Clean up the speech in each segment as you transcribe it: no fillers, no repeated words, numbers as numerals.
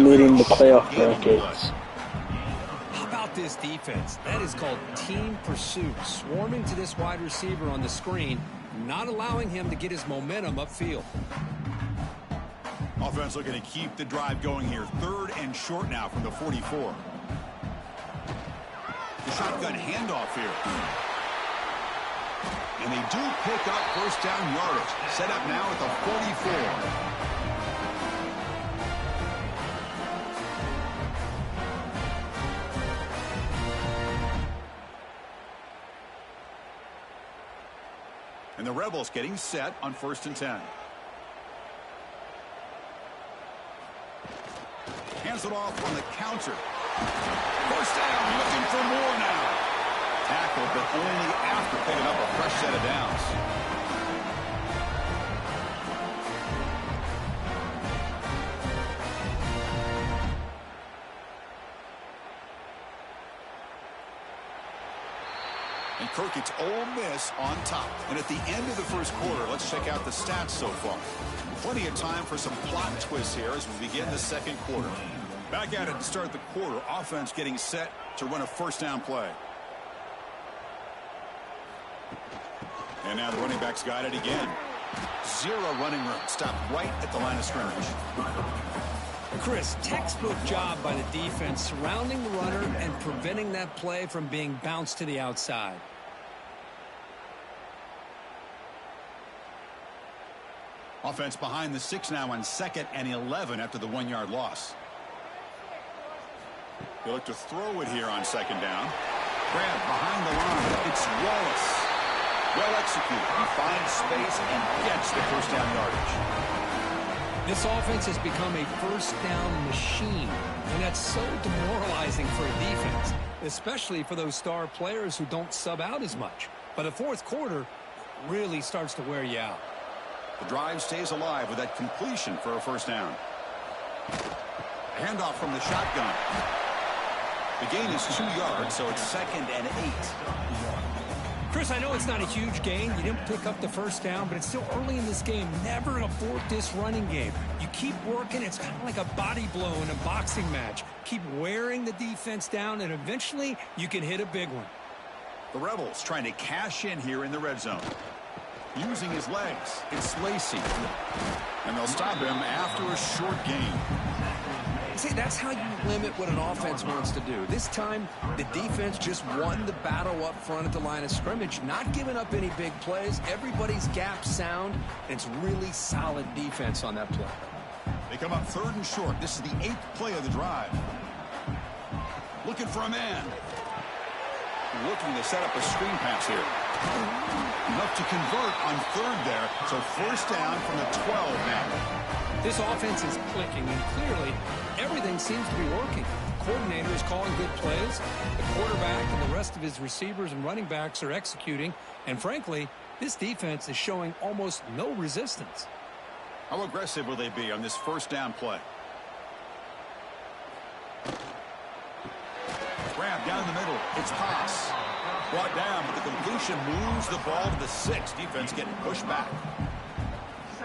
leading the playoff brackets. How about this defense? That is called team pursuit. Swarming to this wide receiver on the screen, not allowing him to get his momentum upfield. Offense looking to keep the drive going here. 3rd and short now from the 44. The shotgun handoff here. And they do pick up first down yardage. Set up now at the 44. And the Rebels getting set on 1st and 10. Hands it off on the counter. First down, looking for more now. Tackle, but only after picking up a fresh set of downs. And Kirk, it's Ole Miss on top. And at the end of the first quarter, let's check out the stats so far. Plenty of time for some plot twists here as we begin the second quarter. Back at it to start the quarter. Offense getting set to run a first down play. And now the running backs got it again. 0 running room. Stopped right at the line of scrimmage. Chris, textbook job by the defense surrounding the runner and preventing that play from being bounced to the outside. Offense behind the 6 now on 2nd and 11 after the 1-yard loss. They look to throw it here on 2nd down. Grab behind the line. It's Wallace. Well executed. He finds space and gets the first down yardage. This offense has become a first down machine, and that's so demoralizing for a defense, especially for those star players who don't sub out as much. But the fourth quarter really starts to wear you out. The drive stays alive with that completion for a first down. Handoff from the shotgun. The gain is 2 yards, so it's 2nd and 8. Chris, I know it's not a huge gain. You didn't pick up the first down, but it's still early in this game. Never abort this running game. You keep working. It's kind of like a body blow in a boxing match. Keep wearing the defense down, and eventually you can hit a big one. The Rebels trying to cash in here in the red zone. Using his legs. It's Lacey. And they'll stop him after a short gain. See, that's how you limit what an offense wants to do. This time, the defense just won the battle up front at the line of scrimmage, not giving up any big plays. Everybody's gap sound, and it's really solid defense on that play. They come up 3rd and short. This is the 8th play of the drive. Looking for a man. Looking to set up a screen pass here. Enough to convert on 3rd there. So first down from the 12 now. This offense is clicking, and clearly everything seems to be working. The coordinator is calling good plays. The quarterback and the rest of his receivers and running backs are executing. And frankly, this defense is showing almost no resistance. How aggressive will they be on this first down play? Grab down the middle. It's pass. Brought down, but the completion moves the ball to the 6. Defense getting pushed back.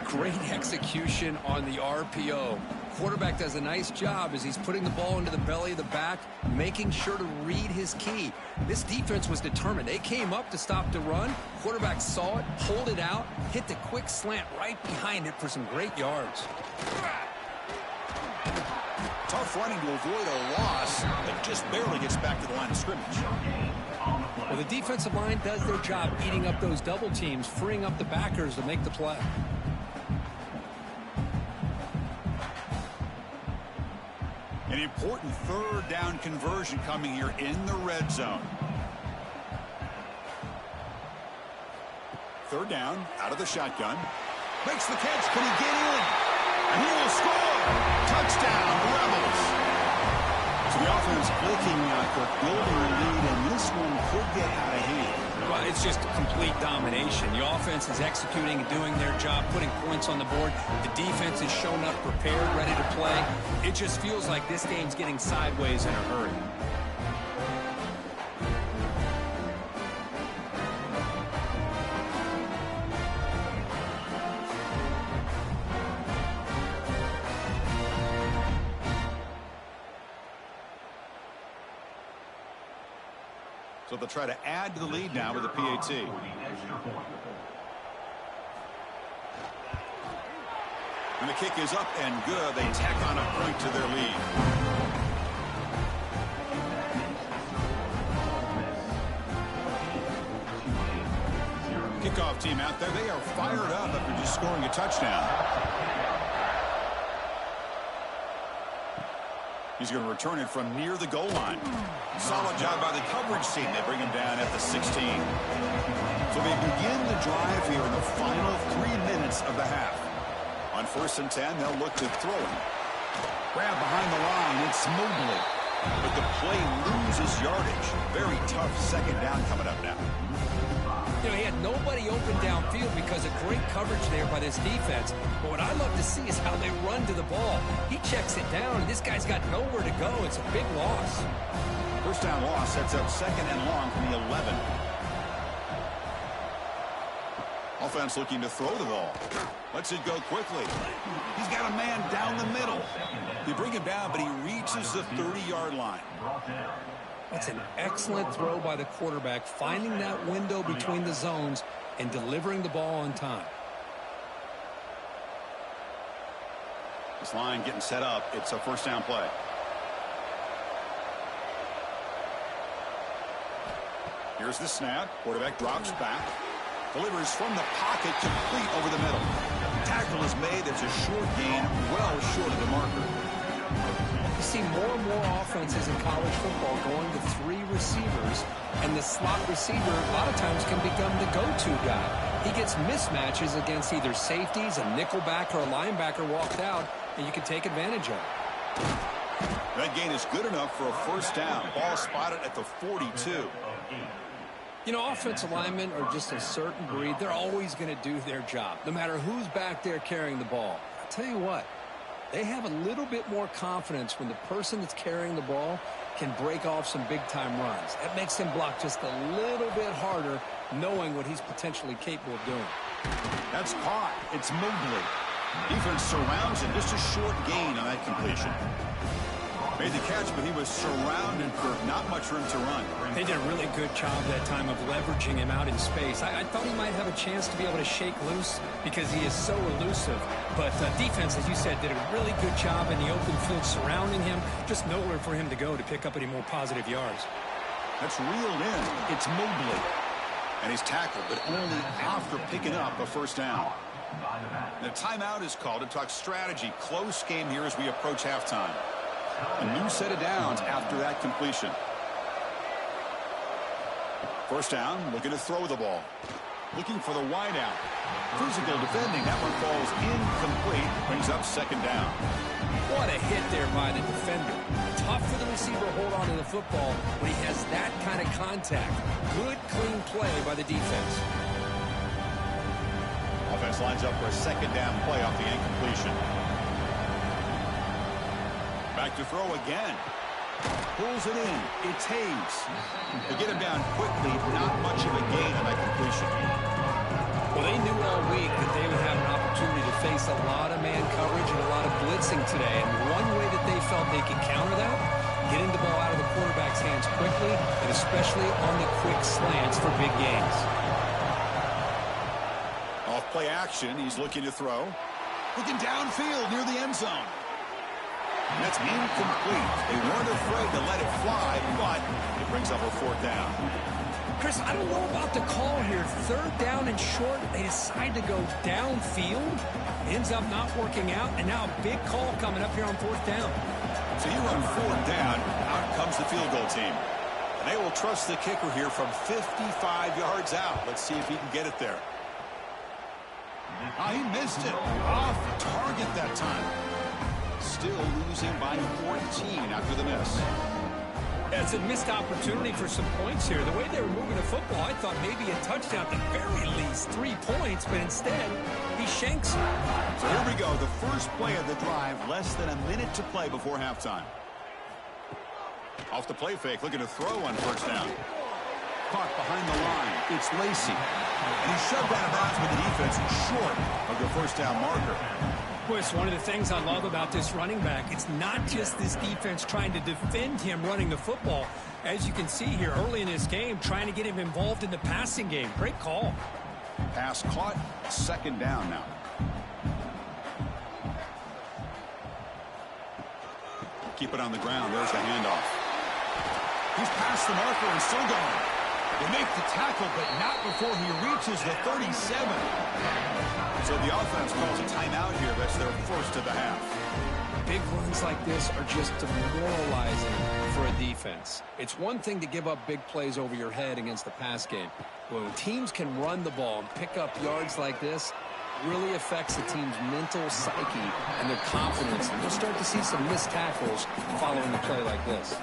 Great execution on the RPO. Quarterback does a nice job as he's putting the ball into the belly of the back, making sure to read his key. This defense was determined. They came up to stop the run. Quarterback saw it, pulled it out, hit the quick slant right behind it for some great yards. Tough running to avoid a loss, but just barely gets back to the line of scrimmage. Well, the defensive line does their job eating up those double teams, freeing up the backers to make the play. An important 3rd down conversion coming here in the red zone. 3rd down, out of the shotgun. Makes the catch. Can he get in? And he will score. Touchdown, Rebels. So the offense looking for building a lead, and this one could get out of hand. Well, it's just complete domination. The offense is executing and doing their job, putting points on the board. The defense is showing up prepared, ready to play. It just feels like this game's getting sideways in a hurry. So they'll try to add to the lead now with the PAT. And the kick is up and good. They tack on a point to their lead. Kickoff team out there. They are fired up after just scoring a touchdown. He's going to return it from near the goal line. Solid job by the coverage team. They bring him down at the 16. So they begin the drive here in the final 3 minutes of the half. On 1st and 10, they'll look to throw it. Grab behind the line. It's Mobley. But the play loses yardage. Very tough second down coming up now. You know, he had nobody open downfield because of great coverage there by this defense. But what I love to see is how they run to the ball. He checks it down, and this guy's got nowhere to go. It's a big loss. First down loss sets up 2nd and long from the 11. Offense looking to throw the ball. Lets it go quickly. He's got a man down the middle. They bring him down, but he reaches the 30-yard line. That's an excellent throw by the quarterback, finding that window between the zones and delivering the ball on time. This line getting set up. It's a first down play. Here's the snap. Quarterback drops back. Delivers from the pocket, complete over the middle. Tackle is made. It's a short gain, well short of the marker. You see more and more offenses in college football going to 3 receivers, and the slot receiver a lot of times can become the go-to guy. He gets mismatches against either safeties, a nickelback, or a linebacker walked out, and you can take advantage of it. That gain is good enough for a first down. Ball spotted at the 42. You know, offensive linemen are just a certain breed. They're always going to do their job, no matter who's back there carrying the ball. I'll tell you what, they have a little bit more confidence when the person that's carrying the ball can break off some big-time runs. That makes them block just a little bit harder, knowing what he's potentially capable of doing. That's caught. It's Mobley. Defense surrounds him. Just a short gain on that completion. Made the catch, but he was surrounded for not much room to run. They did a really good job that time of leveraging him out in space. I thought he might have a chance to be able to shake loose because he is so elusive. But defense, as you said, did a really good job in the open field surrounding him. Just nowhere for him to go to pick up any more positive yards. That's reeled in. It's Mobley. And he's tackled, but only after picking up a first down. The timeout is called to talk strategy. Close game here as we approach halftime. A new set of downs after that completion. First down, looking to throw the ball. Looking for the wideout. Physical defending. That one falls incomplete. Brings up second down. What a hit there by the defender. Tough for the receiver to hold on to the football when he has that kind of contact. Good, clean play by the defense. Offense lines up for a second down play off the incompletion. Back to throw again. Pulls it in. It's Hayes. They get him down quickly. Not much of a gain on that completion. Well, they knew all week that they would have an opportunity to face a lot of man coverage and a lot of blitzing today. And one way that they felt they could counter that, getting the ball out of the quarterback's hands quickly, and especially on the quick slants for big gains. Off play action. He's looking to throw. Looking downfield near the end zone. And that's incomplete. They weren't afraid to let it fly, but it brings up a fourth down. Chris, I don't know about the call here. Third down and short. They decide to go downfield. Ends up not working out. And now a big call coming up here on fourth down. So you run fourth down. Out comes the field goal team. And they will trust the kicker here from 55 yards out. Let's see if he can get it there. He missed it. Off target that time. Still losing by 14 after the miss. That's a missed opportunity for some points here. The way they were moving the football, I thought maybe a touchdown at the very least, 3 points, but instead, he shanks it. So here we go, the first play of the drive, less than a minute to play before halftime. Off the play fake, looking to throw on first down. Caught behind the line, it's Lacy. And he's shoved out of bounds with the defense short of the first down marker. Chris, one of the things I love about this running back, it's not just this defense trying to defend him running the football. As you can see here early in this game, trying to get him involved in the passing game. Great call. Pass caught. Second down now. Keep it on the ground. There's the handoff. He's past the marker and still going. They make the tackle, but not before he reaches the 37. So the offense calls a timeout here. That's their first of the half. Big runs like this are just demoralizing for a defense. It's one thing to give up big plays over your head against the pass game. But when teams can run the ball and pick up yards like this, it really affects the team's mental psyche and their confidence. And you'll start to see some missed tackles following a play like this.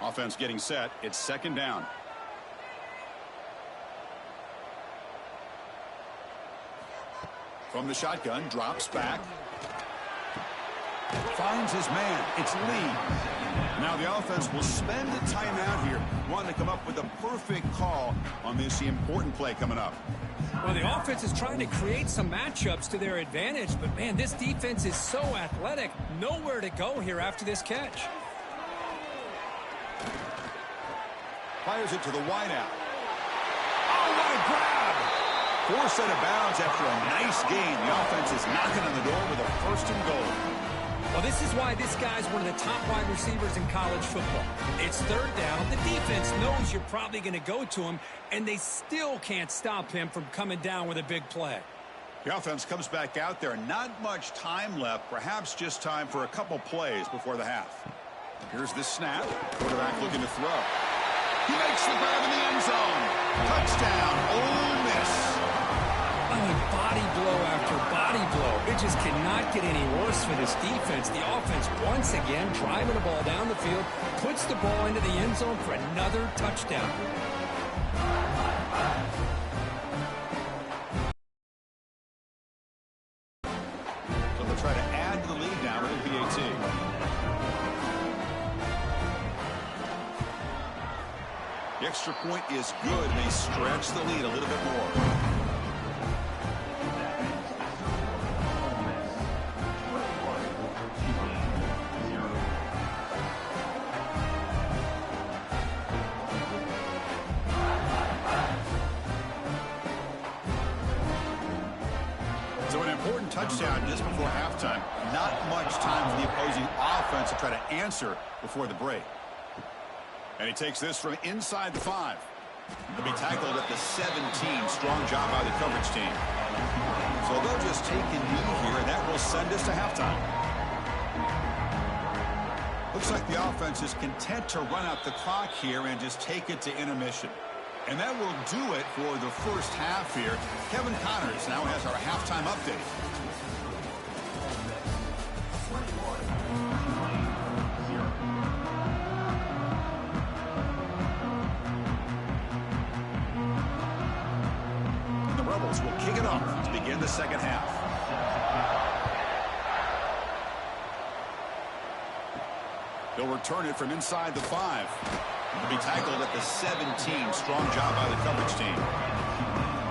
Offense getting set. It's second down. From the shotgun, drops back. Finds his man. It's Lee. Now the offense will spend the timeout here, wanting to come up with a perfect call on this important play coming up. Well, the offense is trying to create some matchups to their advantage, but, man, this defense is so athletic. Nowhere to go here after this catch. Fires it to the wideout. Oh, what a grab! Forced out of bounds after a nice gain. The offense is knocking on the door with a first and goal. Well, this is why this guy's one of the top wide receivers in college football. It's third down. The defense knows you're probably going to go to him, and they still can't stop him from coming down with a big play. The offense comes back out there. Not much time left. Perhaps just time for a couple plays before the half. Here's the snap. Quarterback looking to throw. He makes the grab in the end zone. Touchdown, Ole Miss. Body blow after body blow. It just cannot get any worse for this defense. The offense once again driving the ball down the field, puts the ball into the end zone for another touchdown. So they'll try to add to the lead now with the PAT. The extra point is good. They stretch the lead a little bit more. Touchdown just before halftime. Not much time for the opposing offense to try to answer before the break. And he takes this from inside the 5. He'll be tackled at the 17. Strong job by the coverage team. So they'll just take a knee here, and that will send us to halftime. Looks like the offense is content to run out the clock here and just take it to intermission. And that will do it for the first half here. Kevin Connors now has our halftime update. The Rebels will kick it off to begin the second half. They'll return it from inside the 5. He'll be tackled at the 17. Strong job by the coverage team.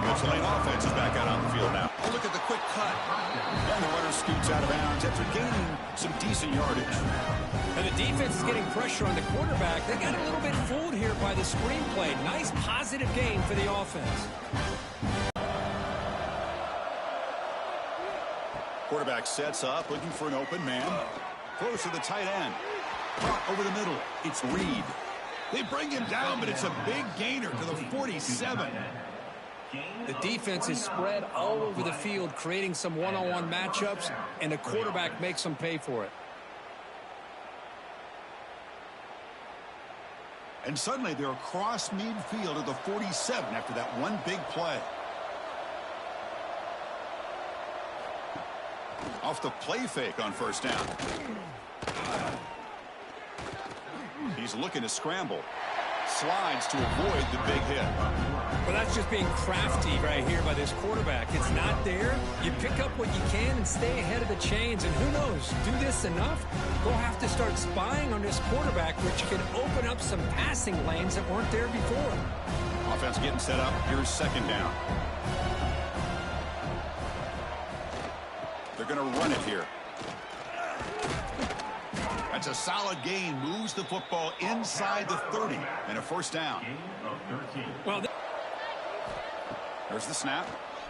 The Tulane offense is back out on the field now. Oh, look at the quick cut. And the runner scoots out of bounds after gaining some decent yardage. And the defense is getting pressure on the quarterback. They got a little bit fooled here by the screenplay. Nice positive gain for the offense. Quarterback sets up, looking for an open man. Throws to the tight end. Caught over the middle. It's Reed. They bring him down, but it's a big gainer to the 47. The defense is spread all over the field, creating some one-on-one matchups, and the quarterback makes them pay for it. And suddenly they're across midfield at the 47 after that one big play. Off the play fake on first down. He's looking to scramble. Slides to avoid the big hit. Well, that's just being crafty right here by this quarterback. It's not there. You pick up what you can and stay ahead of the chains. And who knows, do this enough, they'll have to start spying on this quarterback, which could open up some passing lanes that weren't there before. Offense getting set up. Here's second down. They're going to run it here. That's a solid gain. Moves the football inside the 30 and a first down. Well, there's the snap.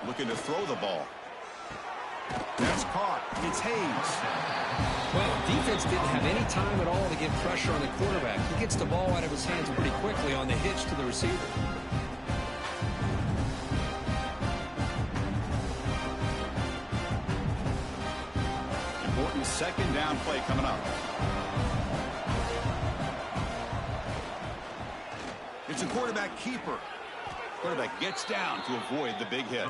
Looking to throw the ball. That's caught. It's Hayes. Well, defense didn't have any time at all to get pressure on the quarterback. He gets the ball out of his hands pretty quickly on the hitch to the receiver. Important second down play coming up. It's a quarterback keeper. Quarterback gets down to avoid the big hit.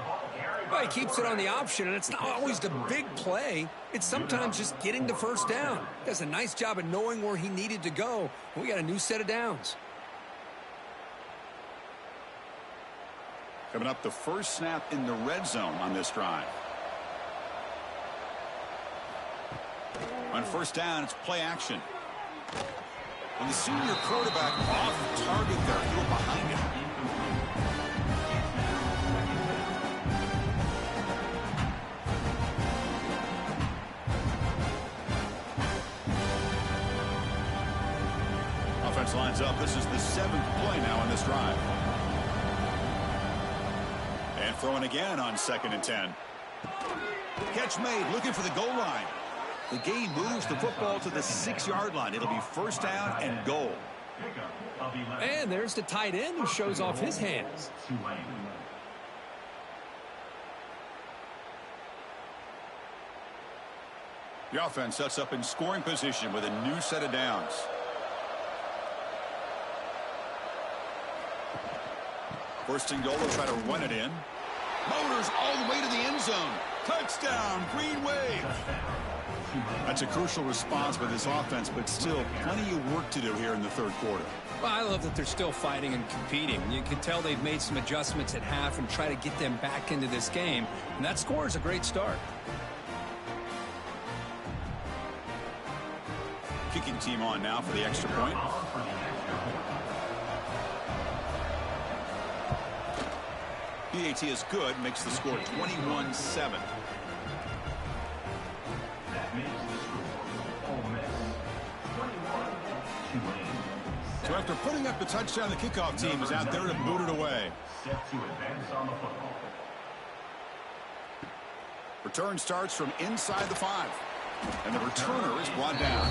Well, he keeps it on the option, and it's not always the big play. It's sometimes just getting the first down. He does a nice job of knowing where he needed to go. We got a new set of downs. Coming up, the first snap in the red zone on this drive. On first down, it's play action. And the senior quarterback off target there. Heel behind him. Offense lines up. This is the 7th play now on this drive. And throwing again on 2nd and 10. Catch made, looking for the goal line. The gain moves the football to the 6-yard line. It'll be first down and goal. And there's the tight end who shows off his hands. The offense sets up in scoring position with a new set of downs. First and goal, they'll try to run it in. Motors all the way to the end zone. Touchdown, Green Wave. That's a crucial response by this offense, but still plenty of work to do here in the third quarter. Well, I love that they're still fighting and competing. You can tell they've made some adjustments at half and try to get them back into this game. And that score is a great start. Kicking team on now for the extra point. PAT is good, makes the score 21-7. So after putting up the touchdown, the kickoff team is out there to boot it away. Return starts from inside the 5. And the returner is brought down.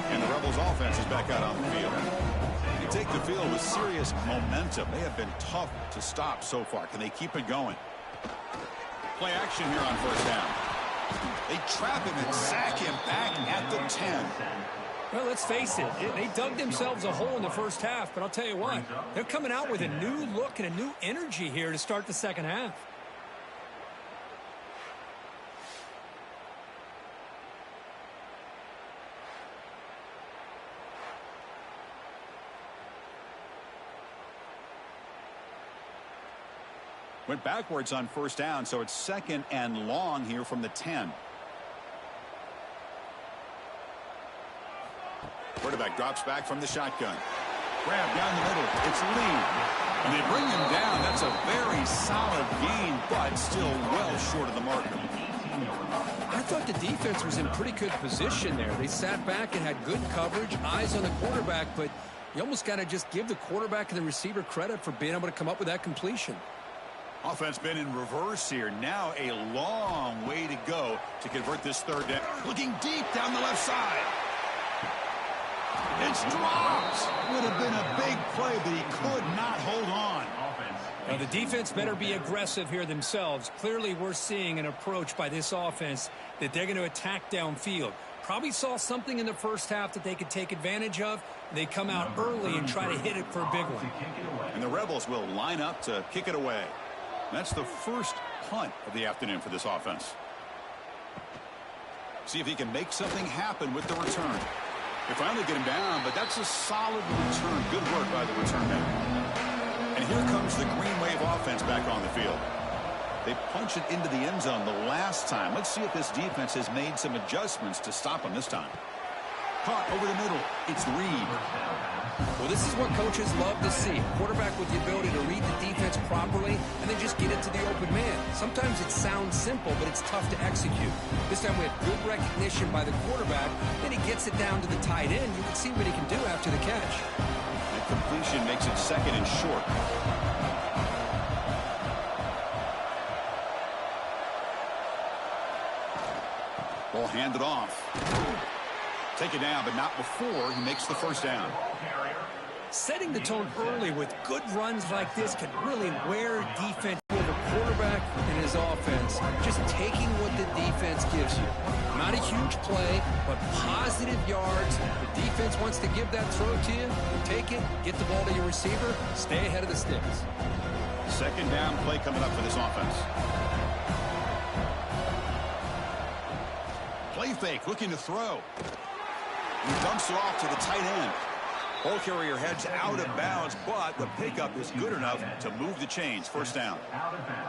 And the Rebels offense is back out on the field. They take the field with serious momentum. They have been tough to stop so far. Can they keep it going? Play action here on first down. They trap him and sack him back at the 10. Well, let's face it, they dug themselves a hole in the first half, but I'll tell you what, they're coming out with a new look and a new energy here to start the second half. Went backwards on first down, so it's second and long here from the 10. Quarterback drops back from the shotgun. Grab down the middle. It's Lee. And they bring him down. That's a very solid gain, but still well short of the marker. I thought the defense was in pretty good position there. They sat back and had good coverage, eyes on the quarterback, but you almost got to just give the quarterback and the receiver credit for being able to come up with that completion. Offense been in reverse here. Now a long way to go to convert this third down. Looking deep down the left side. It's dropped. Would have been a big play, but he could not hold on. Now, the defense better be aggressive here themselves. Clearly, we're seeing an approach by this offense that they're going to attack downfield. Probably saw something in the first half that they could take advantage of. They come out early and try to hit it for a big one. And the Rebels will line up to kick it away. That's the first punt of the afternoon for this offense. See if he can make something happen with the return. They finally get him down, but that's a solid return. Good work by the return man. And Here comes the Green Wave offense back on the field. They punch it into the end zone the last time. Let's see if this defense has made some adjustments to stop them this time. Caught over the middle. It's Reed. Well, this is what coaches love to see. A quarterback with the ability to read the defense properly and then just get it to the open man. Sometimes it sounds simple, but it's tough to execute. This time we have good recognition by the quarterback. Then he gets it down to the tight end. You can see what he can do after the catch. That completion makes it 2nd and short. Ball handed off. Take it down, but not before he makes the first down. Setting the tone early with good runs like this can really wear defense with a quarterback and his offense. Just taking what the defense gives you. Not a huge play, but positive yards. The defense wants to give that throw to you. Take it, get the ball to your receiver, stay ahead of the sticks. 2nd down play coming up for this offense. Play fake, looking to throw. He dumps it off to the tight end. Ball carrier heads out of bounds, but the pickup is good enough to move the chains. 1st down.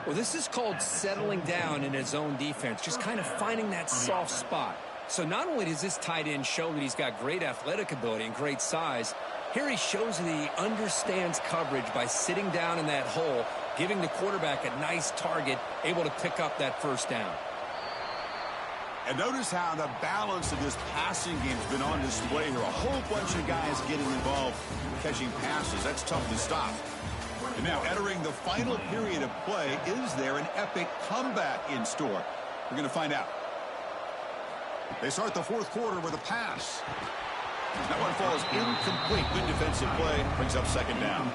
Well, this is called settling down in his own defense, just kind of finding that soft spot. So not only does this tight end show that he's got great athletic ability and great size, here he shows that he understands coverage by sitting down in that hole, giving the quarterback a nice target, able to pick up that 1st down. And notice how the balance of this passing game has been on display here. A whole bunch of guys getting involved catching passes. That's tough to stop. And now entering the final period of play, is there an epic comeback in store? We're going to find out. They start the 4th quarter with a pass. That one falls incomplete. Good defensive play. Brings up 2nd down.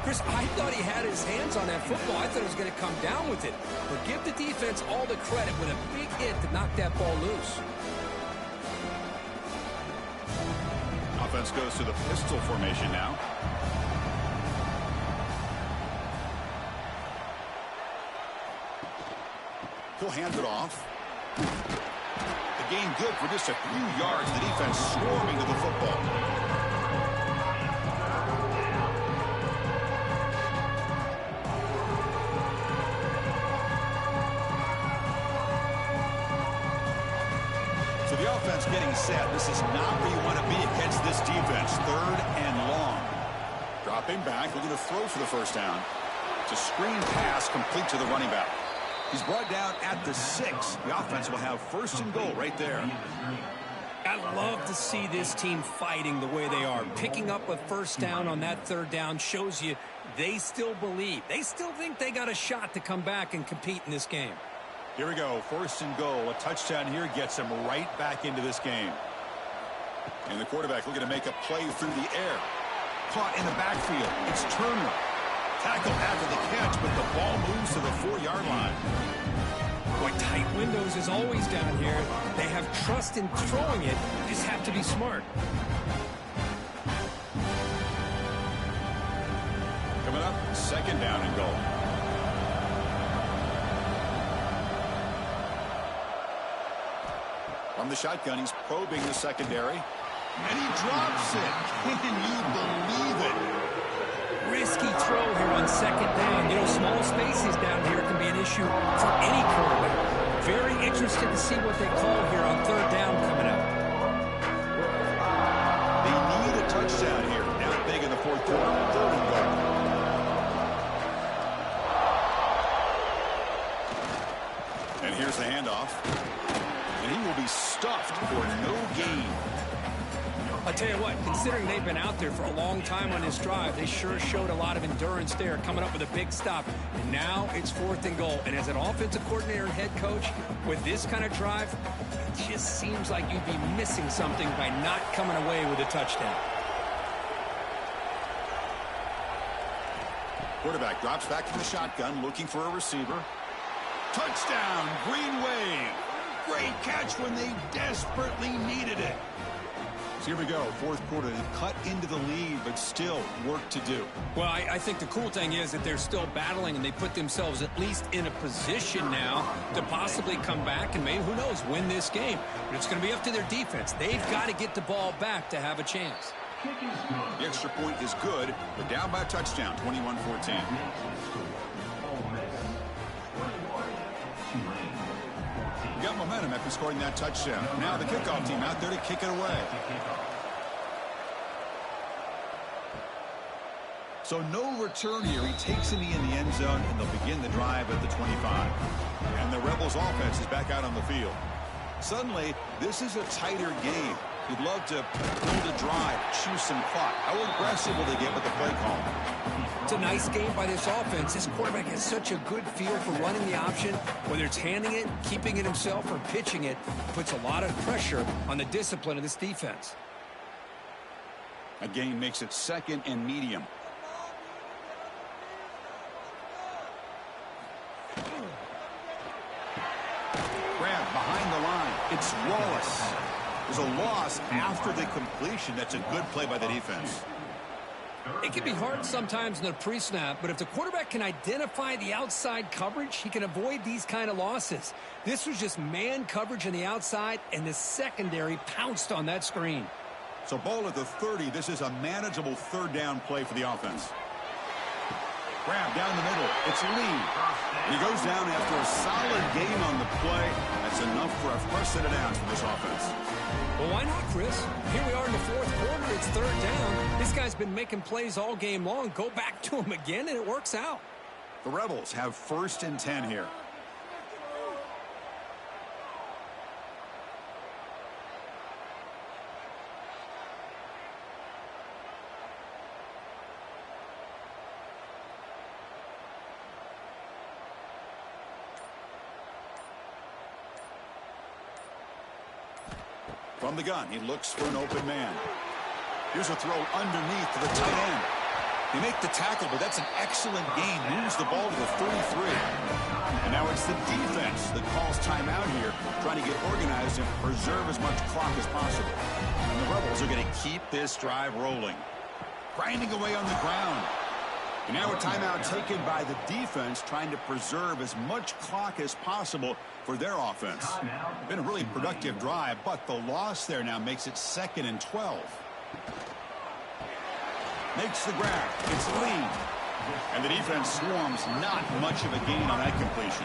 Chris, I thought he had his hands on that football. I thought he was going to come down with it. But give the defense all the credit with a big hit to knock that ball loose. Offense goes to the pistol formation now. He'll hand it off. The gain good for just a few yards. The defense swarming to the football. Offense getting set. This is not where you want to be against this defense. 3rd and long. Dropping back, looking to throw for the 1st down. It's a screen pass complete to the running back. He's brought down at the 6. The offense will have 1st and goal right there. I love to see this team fighting the way they are. Picking up a 1st down on that 3rd down shows you they still believe. They still think they got a shot to come back and compete in this game. Here we go, 1st and goal. A touchdown here gets them right back into this game. And the quarterback looking to make a play through the air. Caught in the backfield. It's Turner. Tackled after the catch, but the ball moves to the 4-yard line. Boy, tight windows is always down here. They have trust in throwing it. You just have to be smart. Coming up, 2nd down and goal. From the shotgun, he's probing the secondary. And he drops it. Can you believe it? Risky throw here on 2nd down. You know, small spaces down here can be an issue for any quarterback. Very interested to see what they call here on 3rd down coming up. They need a touchdown here. Now big in the 4th quarter. 3rd and goal. And here's the handoff. And he will be stuffed for no gain. I'll tell you what, considering they've been out there for a long time on this drive, they sure showed a lot of endurance there, coming up with a big stop. And now it's 4th and goal. And as an offensive coordinator and head coach, with this kind of drive, it just seems like you'd be missing something by not coming away with a touchdown. Quarterback drops back to the shotgun, looking for a receiver. Touchdown, Green Wave. Great catch when they desperately needed it. So here we go, 4th quarter. They've cut into the lead, but still work to do. Well, I think the cool thing is that they're still battling, and they put themselves at least in a position now to possibly come back and maybe, who knows, win this game. But it's going to be up to their defense. They've got to get the ball back to have a chance. The extra point is good, but down by a touchdown, 21-14. Got momentum after scoring that touchdown. Now the kickoff team out there to kick it away. So no return here. He takes a knee in the end zone, and they'll begin the drive at the 25. And the Rebels offense is back out on the field. Suddenly, this is a tighter game. You'd love to build a drive, choose some clock. How aggressive will they get with the play call? It's a nice game by this offense. This quarterback has such a good feel for running the option. Whether it's handing it, keeping it himself, or pitching it, puts a lot of pressure on the discipline of this defense. A gain makes it 2nd and medium. Grab behind the line. It's Wallace. There's a loss after the completion. That's a good play by the defense. It can be hard sometimes in the pre-snap, but if the quarterback can identify the outside coverage, he can avoid these kind of losses. This was just man coverage on the outside, and the secondary pounced on that screen. So ball at the 30. This is a manageable 3rd down play for the offense. Grab down the middle. It's Lee. And he goes down after a solid gain on the play. That's enough for a first set of downs for this offense. Well, why not, Chris? Here we are in the 4th quarter. It's 3rd down. This guy's been making plays all game long. Go back to him again, and it works out. The Rebels have 1st and 10 here. From the gun, he looks for an open man. Here's a throw underneath to the tight end. They make the tackle, but that's an excellent gain. Moves the ball to the 33. And now it's the defense that calls timeout here, trying to get organized and preserve as much clock as possible. And the Rebels are going to keep this drive rolling. Grinding away on the ground. And now a timeout taken by the defense, trying to preserve as much clock as possible for their offense. Been a really productive drive, but the loss there now makes it 2nd and 12. Makes the grab. It's Lee. And the defense swarms. Not much of a gain on that completion.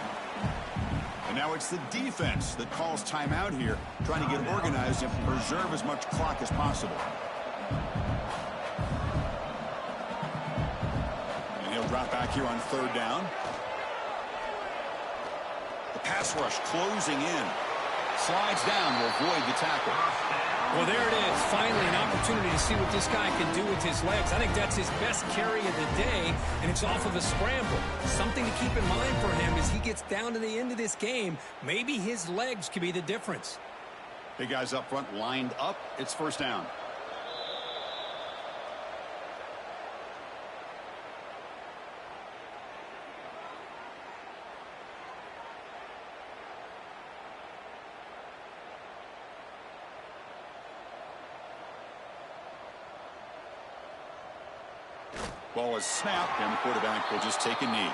And now it's the defense that calls timeout here, trying to get organized and preserve as much clock as possible. And he'll drop back here on 3rd down. The pass rush closing in. Slides down to avoid the tackle. Well, there it is. Finally, an opportunity to see what this guy can do with his legs. I think that's his best carry of the day, and it's off of a scramble. Something to keep in mind for him as he gets down to the end of this game. Maybe his legs could be the difference. Big guys up front lined up. It's 1st down. Ball is snapped, and the quarterback will just take a knee.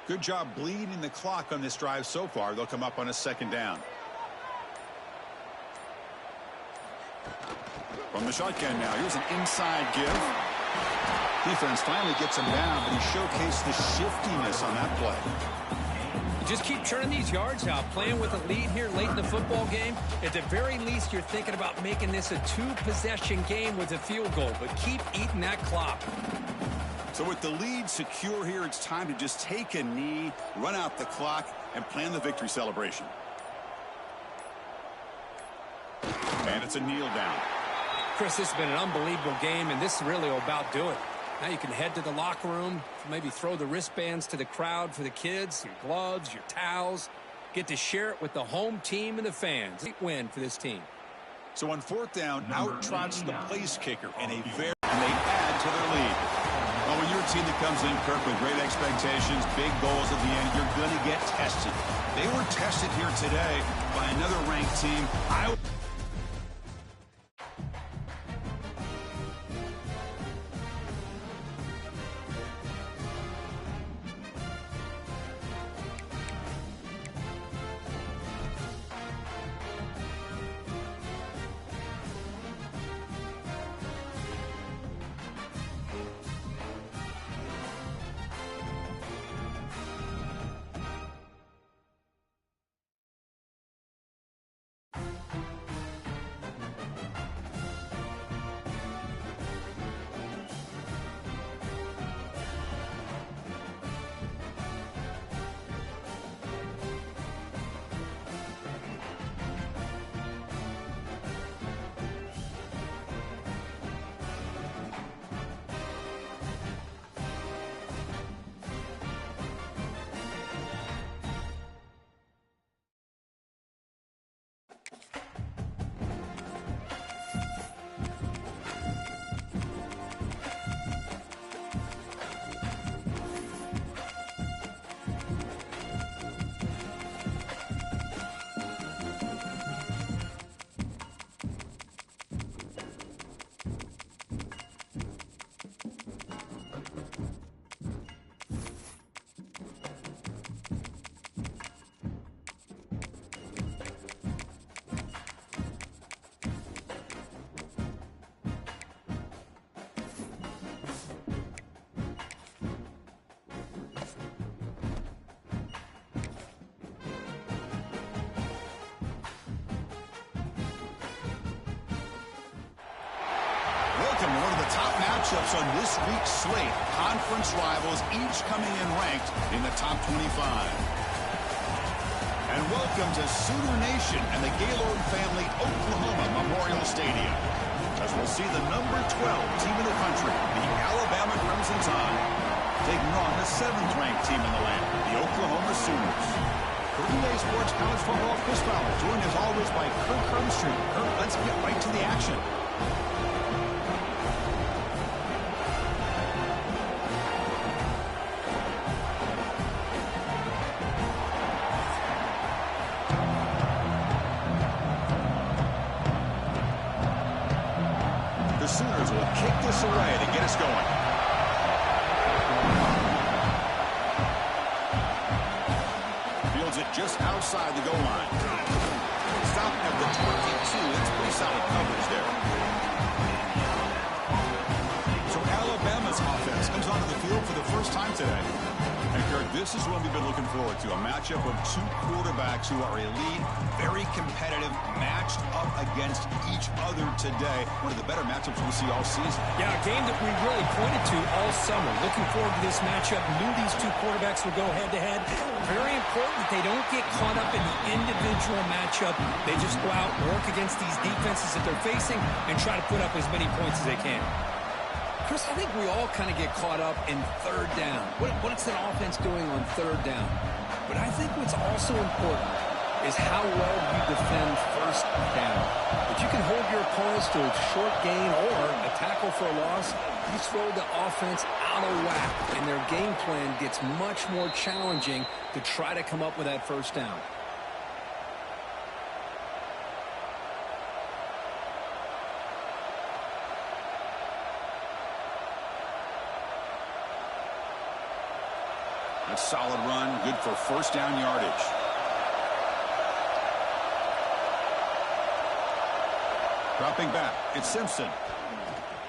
Good job bleeding the clock on this drive so far. They'll come up on a 2nd down. From the shotgun now, here's an inside give. Defense finally gets him down, but he showcased the shiftiness on that play. Just keep churning these yards out, playing with a lead here late in the football game. At the very least, you're thinking about making this a 2-possession game with a field goal, but keep eating that clock. So with the lead secure here, it's time to just take a knee, run out the clock, and plan the victory celebration. And it's a kneel down. Chris, this has been an unbelievable game, and this is really about do it. Now you can head to the locker room, maybe throw the wristbands to the crowd for the kids, your gloves, your towels. Get to share it with the home team and the fans. Great win for this team. So on 4th down, out trots the place kicker, and they add to their lead. Well, when you're a team that comes in, Kirk, with great expectations, big goals at the end, you're going to get tested. They were tested here today by another ranked team. top matchups on this week's slate. Conference rivals each coming in ranked in the top 25. And welcome to Sooner Nation and the Gaylord Family Oklahoma Memorial Stadium, as we'll see the number 12 team in the country, the Alabama Crimson Tide, taking on the 7th-ranked team in the land, the Oklahoma Sooners. For EA Sports College Football, Chris Fowler, joined as always by Kirk Herbstreit. Kirk, let's get right to the action. The Sooners will kick this away to get us going. Fields it just outside the goal line. Stop at the 22. That's pretty solid coverage there. So Alabama's offense comes onto the field for the first time today. And Kurt, this is what we've been looking forward to, a matchup of two quarterbacks who are elite, very competitive, matched up against each other today. One of the better matchups we'll see all season. Yeah, a game that we really pointed to all summer. Looking forward to this matchup. Knew these two quarterbacks would go head-to-head. Very important that they don't get caught up in the individual matchup. They just go out, work against these defenses that they're facing, and try to put up as many points as they can. Chris, I think we all kind of get caught up in third down. What's that offense doing on third down? But I think what's also important is how well you defend first down. If you can hold your opponents to a short gain or a tackle for a loss, you throw the offense out of whack, and their game plan gets much more challenging to try to come up with that first down. A solid run, good for first down yardage. Dropping back, it's Simpson.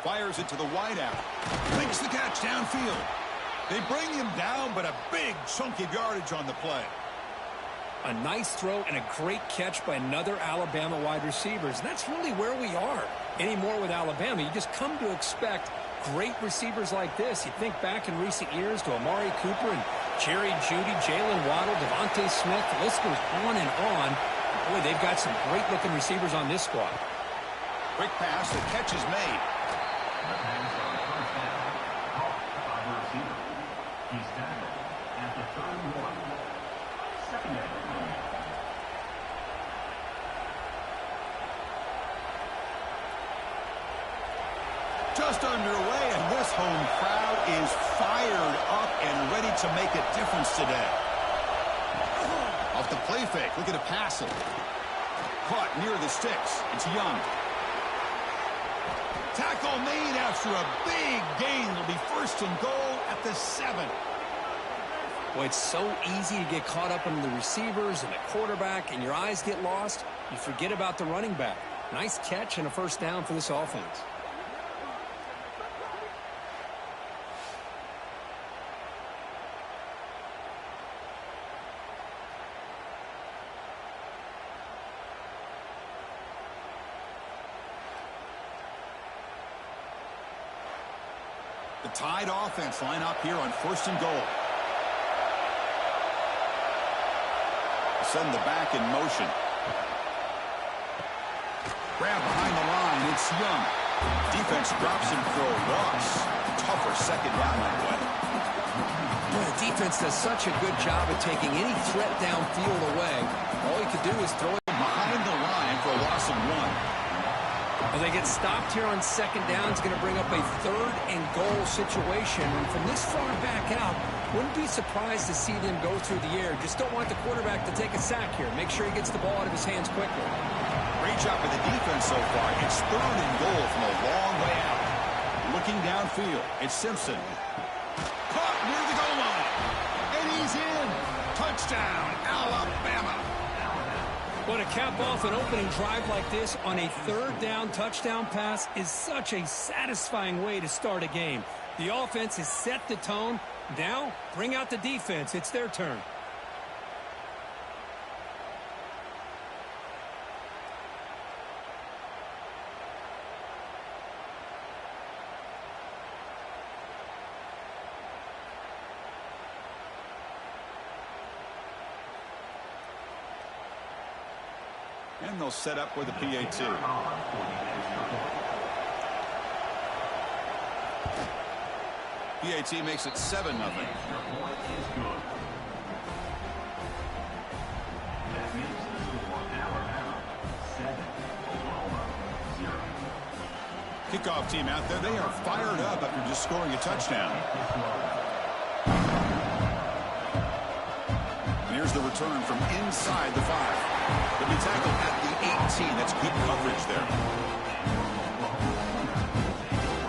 Fires it to the wideout. Makes the catch downfield. They bring him down, but a big chunk of yardage on the play. A nice throw and a great catch by another Alabama wide receivers. And that's really where we are anymore with Alabama. You just come to expect great receivers like this. You think back in recent years to Amari Cooper and Jerry Jeudy, Jalen Waddle, Devontae Smith. The list goes on and on. Boy, they've got some great-looking receivers on this squad. Quick pass, the catch is made. He's tackled at the 31. Second down. Just underway, and this home crowd is fired up and ready to make a difference today. Off the play fake, look at a pass it. Caught near the sticks. It's Young. Tackle made after a big gain. Will be first and goal at the 7. Boy, it's so easy to get caught up in the receivers and the quarterback, and your eyes get lost. You forget about the running back. Nice catch and a first down for this offense. The Tide offense line up here on first and goal. Send the back in motion. Grab behind the line. It's Young. Defense drops him for a loss. Tougher second down that way. Boy, the defense does such a good job of taking any threat downfield away. All he could do is throw it Behind the line for a loss of 1. Well, they get stopped here on second down. It's going to bring up a third and goal situation. And from this far back out, wouldn't be surprised to see them go through the air. Just don't want the quarterback to take a sack here. Make sure he gets the ball out of his hands quickly. Great job by the defense so far. It's third and goal from a long way out. Looking downfield, it's Simpson. Caught near the goal line. And he's in. Touchdown, Alabama. But to cap off an opening drive like this on a third down touchdown pass is such a satisfying way to start a game. The offense has set the tone. Now, bring out the defense. It's their turn. And they'll set up with a PAT. PAT makes it 7-0. Kickoff team out there. They are fired up after just scoring a touchdown. And here's the return from inside the 5. They'll be tackled at the 18. That's good coverage there.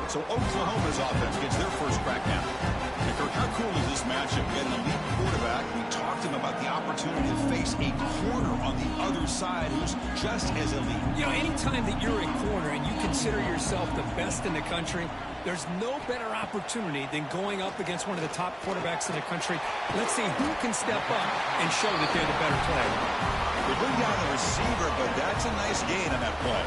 So Oklahoma's offense gets their first crack down. And Kirk, how cool is this matchup? We had an elite quarterback. We talked to him about the opportunity to face a corner on the other side who's just as elite. You know, anytime that you're a corner and you consider yourself the best in the country, there's no better opportunity than going up against one of the top quarterbacks in the country. Let's see who can step up and show that they're the better player. They bring down the receiver, but that's a nice gain on that play.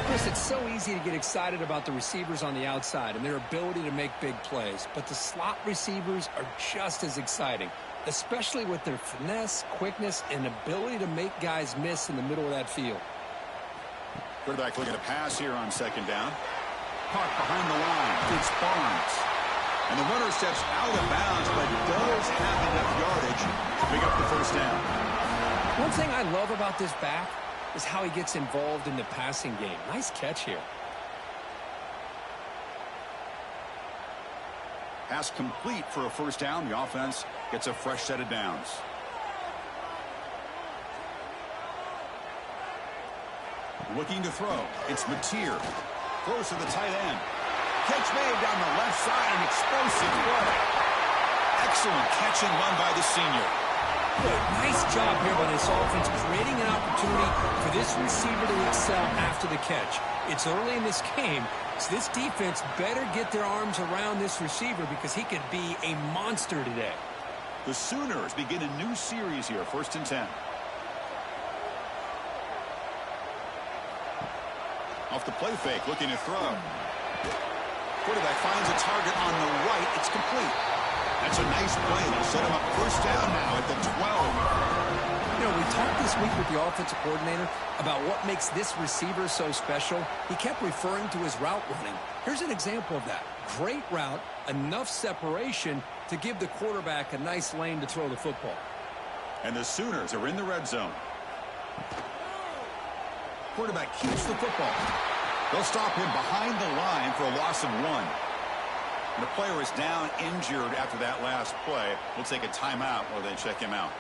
Chris, it's so easy to get excited about the receivers on the outside and their ability to make big plays, but the slot receivers are just as exciting, especially with their finesse, quickness, and ability to make guys miss in the middle of that field. Quarterback looking to pass here on second down. Caught behind the line. It's Barnes. And the runner steps out of bounds, but does have enough yardage to pick up the first down. One thing I love about this back is how he gets involved in the passing game. Nice catch here. Pass complete for a first down. The offense gets a fresh set of downs. Looking to throw. It's Mateer. Throws to the tight end. Catch made down the left side. An explosive play. Excellent catch and run by the senior. Nice job here by this offense, creating an opportunity for this receiver to excel after the catch. It's early in this game, so this defense better get their arms around this receiver because he could be a monster today. The Sooners begin a new series here, 1st and 10. Off the play fake, looking to throw. Quarterback finds a target on the right. It's complete. That's a nice play. They'll set him up first down now at the 12. You know, we talked this week with the offensive coordinator about what makes this receiver so special. He kept referring to his route running. Here's an example of that. Great route, enough separation to give the quarterback a nice lane to throw the football. And the Sooners are in the red zone. Quarterback keeps the football. They'll stop him behind the line for a loss of 1. The player is down injured after that last play. We'll take a timeout while they check him out.